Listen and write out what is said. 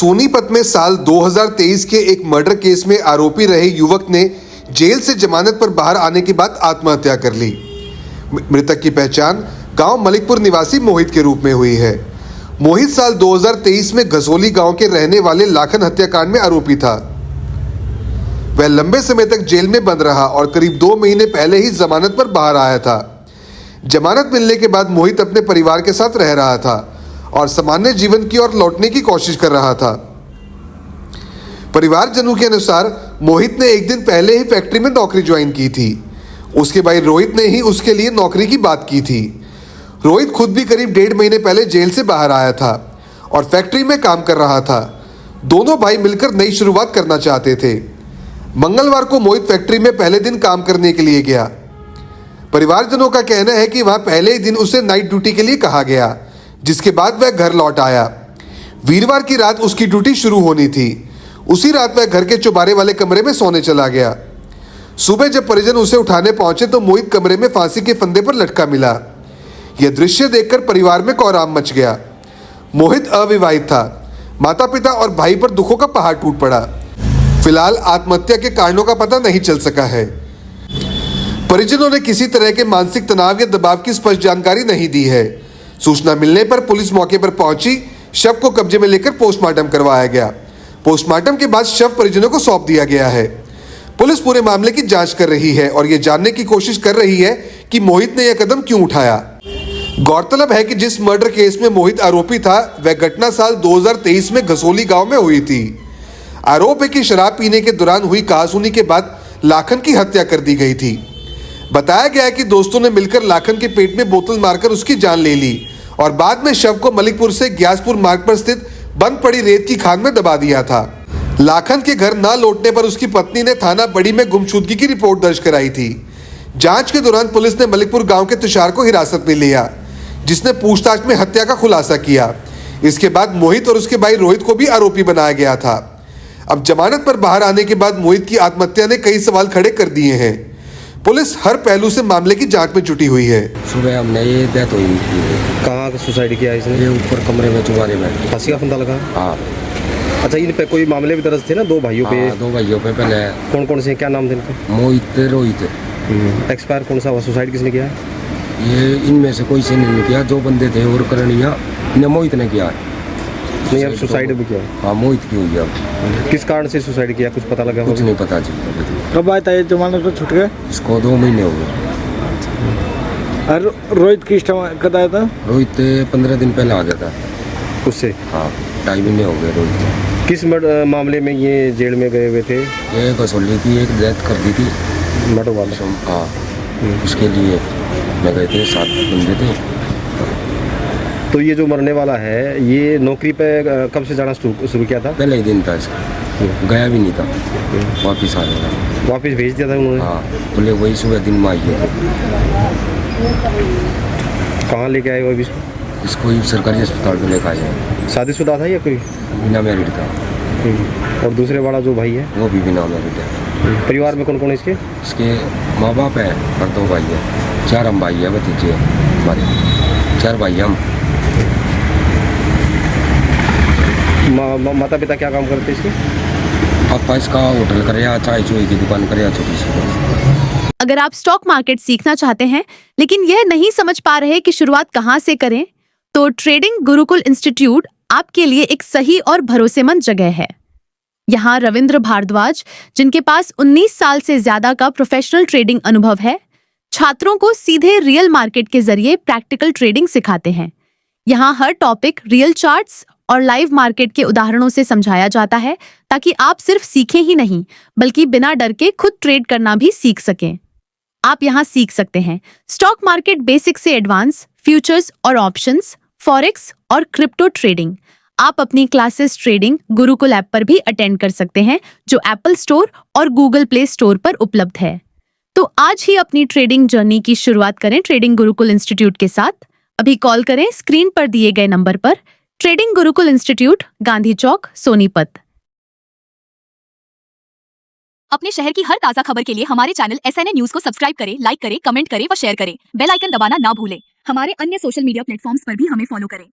सोनीपत में साल 2023 के एक मर्डर केस में आरोपी रहे युवक ने जेल से जमानत पर बाहर आने के बाद आत्महत्या कर ली। मृतक की पहचान गांव मलिकपुर निवासी मोहित के रूप में हुई है। मोहित साल 2023 में घसोली गांव के रहने वाले लाखन हत्याकांड में आरोपी था। वह लंबे समय तक जेल में बंद रहा और करीब 2 महीने पहले ही जमानत पर बाहर आया था। जमानत मिलने के बाद मोहित अपने परिवार के साथ रह रहा था और सामान्य जीवन की ओर लौटने की कोशिश कर रहा था। परिवारजनों के अनुसार मोहित ने एक दिन पहले ही फैक्ट्री में नौकरी ज्वाइन की थी। उसके भाई रोहित ने ही उसके लिए नौकरी की बात की थी। रोहित खुद भी करीब 1.5 महीने पहले जेल से बाहर आया था और फैक्ट्री में काम कर रहा था। दोनों भाई मिलकर नई शुरुआत करना चाहते थे। मंगलवार को मोहित फैक्ट्री में पहले दिन काम करने के लिए गया। परिवारजनों का कहना है कि वहां पहले ही दिन उसे नाइट ड्यूटी के लिए कहा गया, जिसके बाद वह घर लौट आया। वीरवार की रात उसकी ड्यूटी शुरू होनी थी। उसी रात वह घर के चौबारे वाले कमरे में सोने चला गया। सुबह जब परिजन उसे उठाने पहुंचे तो मोहित कमरे में फांसी के फंदे पर लटका मिला। यह दृश्य देखकर परिवार में कोहराम मच गया। मोहित अविवाहित था। माता पिता और भाई पर दुखों का पहाड़ टूट पड़ा। फिलहाल आत्महत्या के कारणों का पता नहीं चल सका है। परिजनों ने किसी तरह के मानसिक तनाव या दबाव की स्पष्ट जानकारी नहीं दी है। सूचना मिलने पर पुलिस मौके पर पहुंची। शव को कब्जे में लेकर पोस्टमार्टम करवाया गया। पोस्टमार्टम के बाद शव परिजनों को सौंप दिया गया है। पुलिस पूरे मामले की जांच कर रही है और ये जानने की कोशिश कर रही है कि मोहित ने यह कदम क्यों उठाया। गौरतलब है कि जिस मर्डर केस में मोहित आरोपी था वह घटना साल 2023 में घसोली गांव में हुई थी। आरोप है कि शराब पीने के दौरान हुई कहासुनी के बाद लाखन की हत्या कर दी गई थी। बताया गया है कि दोस्तों ने मिलकर लाखन के पेट में बोतल मारकर उसकी जान ले ली और बाद में शव को मलिकपुर से ग्यासपुर मार्ग पर स्थित बंद पड़ी रेत की खान में दबा दिया था। लाखन के घर न लौटने पर उसकी पत्नी ने थाना बड़ी में गुमशुदगी की रिपोर्ट दर्ज कराई थी। जांच के दौरान पुलिस ने मलिकपुर गांव के तुषार को हिरासत में लिया, जिसने पूछताछ में हत्या का खुलासा किया। इसके बाद मोहित और उसके भाई रोहित को भी आरोपी बनाया गया था। अब जमानत पर बाहर आने के बाद मोहित की आत्महत्या ने कई सवाल खड़े कर दिए हैं। पुलिस हर पहलू से मामले की जांच में जुटी हुई है। सुबह हमने ये डेथ हुई। कहाँ सुसाइड किया इसने? ये ऊपर कमरे में चुबारे में फांसी का फंदा लगा। हाँ। अच्छा, इन पे कोई मामले भी दर्ज थे ना 2 भाइयों पे? हाँ, 2 भाइयों पे पहले। कौन कौन से, क्या नाम थे इनके? मोहित रोहित। एक्सपायर कौन सा हुआ? सुसाइड किसने किया? ये इनमें से कोई से नहीं किया। 2 बंदे थे और करणिया ने मोहित ने किया। नहीं, अब सुसाइड भी किया? हाँ, मोहित की हुई अब। किस कारण से सुसाइड किया, कुछ पता लगा? कुछ नहीं पता जी। कब आया था ये जमानत पर छूट गए? इसको 2 महीने हो गए। और रोहित किस टाइम कब आया था? रोहित 15 दिन पहले आ गया था उससे। हाँ, 2.5 महीने हो गए रोहित। किस मामले में ये जेल में गए हुए थे? ये घसोली की एक डेथ कर दी थी मर्डर वाला। हाँ, उसके लिए मैं गए थे। 7 बंदे थे। तो ये जो मरने वाला है ये नौकरी पे कब से जाना शुरू किया था? पहले ही दिन था इसका। गया भी नहीं था, वापिस आ गया। वापस भेज दिया था उन्होंने? हाँ, बोले वही सुबह दिन में आई है। कहाँ लेके आए वो अभी? इसको ही सरकारी अस्पताल में लेकर आए हैं। शादीशुदा था या कोई? बिना मैरिड था। और दूसरे वाला जो भाई है वो भी बिना मैरिड है। परिवार में कौन कौन है इसके? इसके माँ बाप है और 2 भाई है। 4 हम भाई है, भतीजे हमारे। 4 भाई हम। माता पिता क्या काम करते इसके? पापा इसका होटल करे, चाय चुई की दुकान करे, छोटी सी। अगर आप स्टॉक मार्केट सीखना चाहते हैं लेकिन यह नहीं समझ पा रहे कि शुरुआत कहां से करें, तो ट्रेडिंग गुरुकुल इंस्टीट्यूट आपके लिए एक सही और भरोसेमंद जगह है। यहाँ रविंद्र भारद्वाज, जिनके पास 19 साल से ज्यादा का प्रोफेशनल ट्रेडिंग अनुभव है, छात्रों को सीधे रियल मार्केट के जरिए प्रैक्टिकल ट्रेडिंग सिखाते हैं। यहाँ हर टॉपिक रियल चार्ट्स और लाइव मार्केट के उदाहरणों से समझाया जाता है, ताकि आप सिर्फ सीखें ही नहीं बल्कि बिना डर के खुद ट्रेड करना भी सीख सकें। आप यहाँ सीख सकते हैं स्टॉक मार्केट बेसिक से एडवांस, फ्यूचर्स और ऑप्शंस, फॉरेक्स और क्रिप्टो ट्रेडिंग। आप अपनी क्लासेस ट्रेडिंग गुरुकुल ऐप पर भी अटेंड कर सकते हैं, जो एप्पल स्टोर और गूगल प्ले स्टोर पर उपलब्ध है। तो आज ही अपनी ट्रेडिंग जर्नी की शुरुआत करें ट्रेडिंग गुरुकुल इंस्टीट्यूट के साथ। अभी कॉल करें स्क्रीन पर दिए गए नंबर पर। ट्रेडिंग गुरुकुल इंस्टीट्यूट, गांधी चौक, सोनीपत। अपने शहर की हर ताजा खबर के लिए हमारे चैनल SNA न्यूज को सब्सक्राइब करें, लाइक करें, कमेंट करें व शेयर करें। बेल आइकन दबाना ना भूलें। हमारे अन्य सोशल मीडिया प्लेटफॉर्म्स पर भी हमें फॉलो करें।